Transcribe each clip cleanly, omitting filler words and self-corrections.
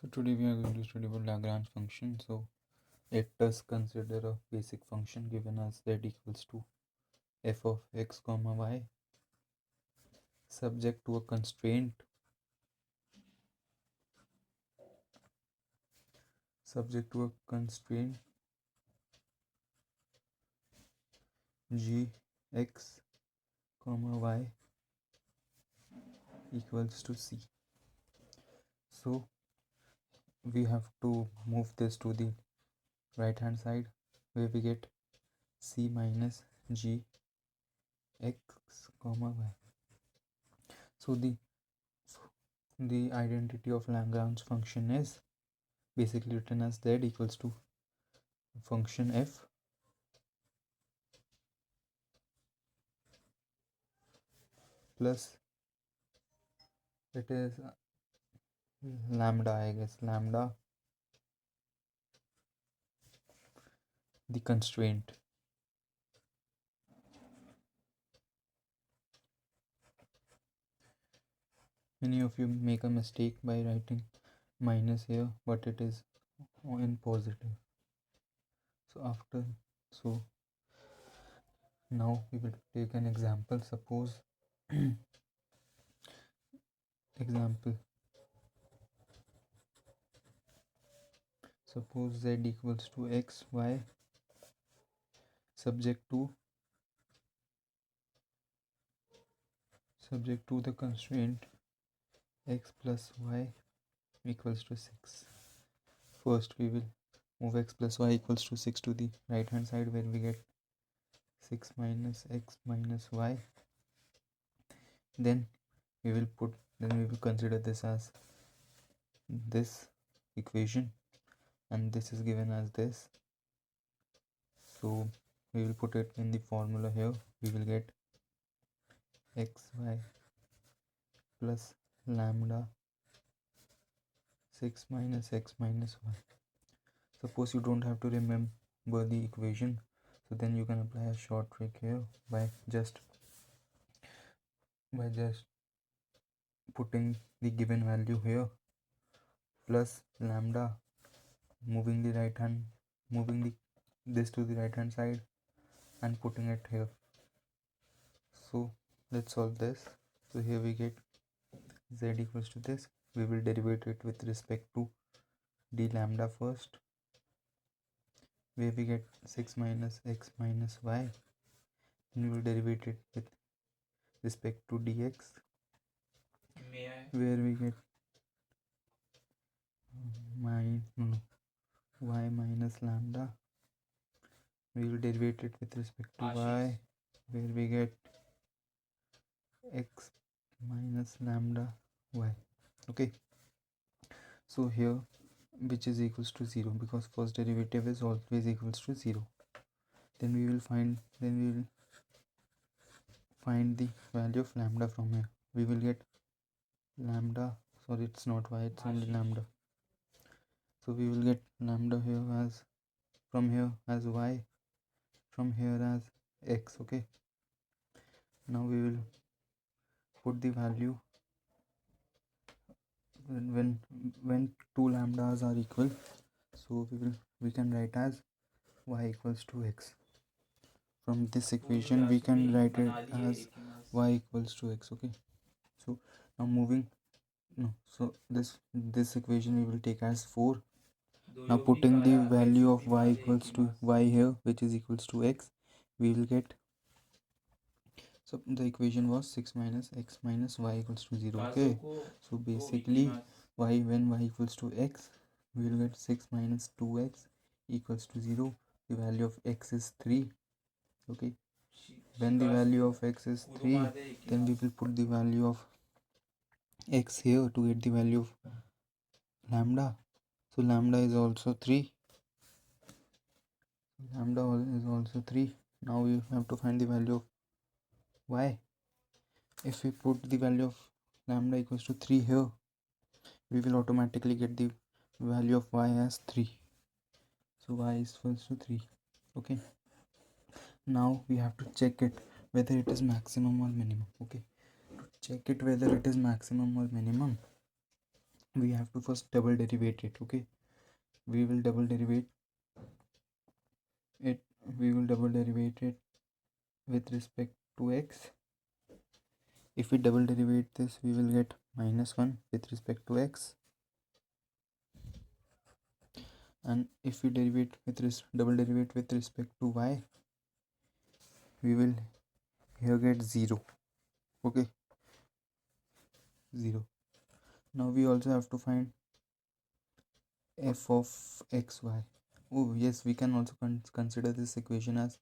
So today we are going to study about Lagrange function. So let us consider a basic function given as z equals to f of x comma y subject to a constraint g x comma y equals to c. So we have to move this to the right hand side where we get c minus g x comma y. So the identity of Lagrange function is basically written as z equals to function f plus it is lambda, I guess, lambda the constraint. Many of you make a mistake by writing minus here, but it is in positive. So now we will take an example. Suppose z equals to x y subject to the constraint x plus y equals to 6. First we will move x plus y equals to 6 to the right hand side where we get 6 minus x minus y. Then we will consider this as this equation, and this is given as this. So we will put it in the formula here. We will get xy plus lambda 6 minus x minus y. Suppose you don't have to remember the equation, so then you can apply a short trick here by just putting the given value here plus lambda, moving this to the right hand side and putting it here. So let's solve this. So here we get z equals to this. We will derivate it with respect to d lambda first, where we get 6 minus x minus y, and we will derivate it with respect to dx, where we get y minus lambda. We will derivate it with respect to y, where we get x minus lambda y. Okay, so here which is equals to 0, because first derivative is always equals to 0. Then we will find the value of lambda from here. We will get lambda, sorry, it's not y, it's only lambda. So we will get lambda here as, from here as y, from here as x. Okay, now we will put the value when two lambdas are equal. So we can write as y equals to x. From this equation we can write it as y equals to x. Okay, so now this equation we will take as 4. Now putting the value of y equals to y here, which is equals to x, we will get, so the equation was 6 minus x minus y equals to 0. Okay, so basically when y equals to x, we will get 6 minus 2x equals to 0. The value of x is 3. Okay, when the value of x is 3, then we will put the value of x here to get the value of lambda. So lambda is also 3. Now we have to find the value of y. If we put the value of lambda equals to 3 here, we will automatically get the value of y as 3. So y is equals to 3. Okay, now we have to check it whether it is maximum or minimum. Okay, to check it whether it is maximum or minimum, we have to first double derivate it. Okay, we will double derivate it with respect to x. If we double derivate this, we will get -1 with respect to x, and if we double derivate with respect to y, we will here get 0. Okay, 0. Now we also have to find f of xy. Oh yes, we can also consider this equation as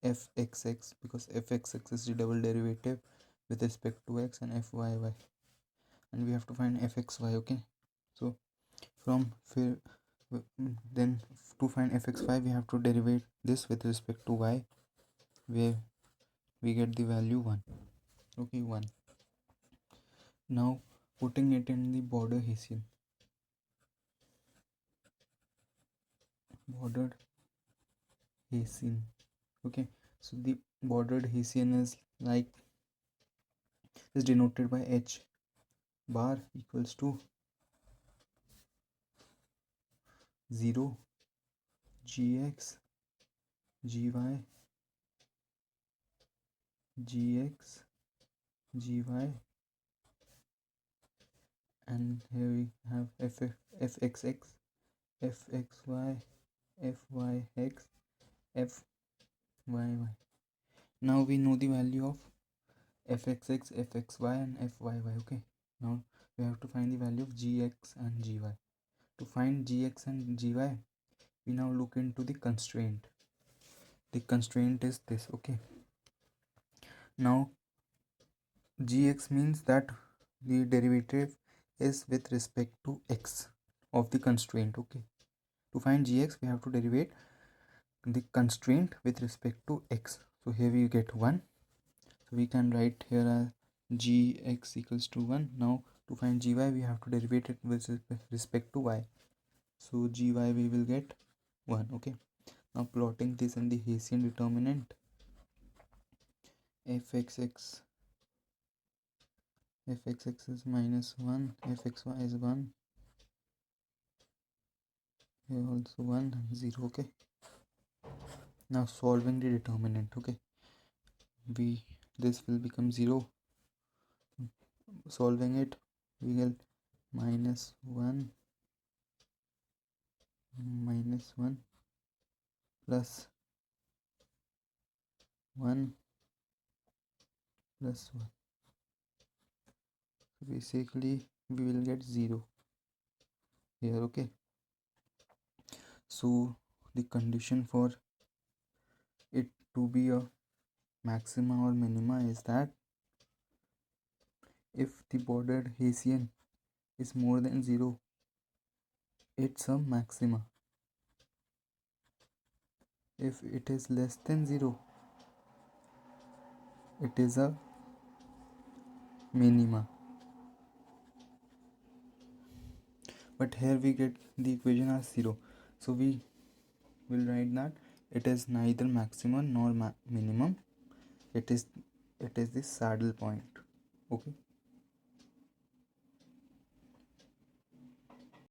fxx, because fxx is the double derivative with respect to x, and fyy, and we have to find fxy. Okay, so then to find fxy, we have to derivate this with respect to y, where we get the value 1. Okay, 1. Now putting it in the bordered Hessian. Okay, so the bordered Hessian is denoted by h bar equals to 0 gx gy gy, and here we have fxx, fxy, fyx, fyy. Now we know the value of fxx, fxy, and fyy. Okay, now we have to find the value of gx and gy. To find gx and gy, we now look into the constraint. The constraint is this. Okay, now gx means that the derivative is with respect to x of the constraint. Okay, to find gx, we have to derivate the constraint with respect to x. So here we get 1, so we can write here as gx equals to 1. Now to find gy, we have to derivate it with respect to y, so gy we will get 1. Okay, now plotting this in the Hessian determinant, fxx is -1, fxy is 1, here also 1 and 0. Okay, now solving the determinant. Okay, this will become 0. Solving it, we get -1 plus 1 plus 1. So basically we will get 0 here. Okay, so the condition for it to be a maxima or minima is that if the bordered Hessian is more than 0, it's a maxima. If it is less than 0, it is a minima. But here we get the equation as 0, so we will write that it is neither maximum nor minimum. It is the saddle point. Okay,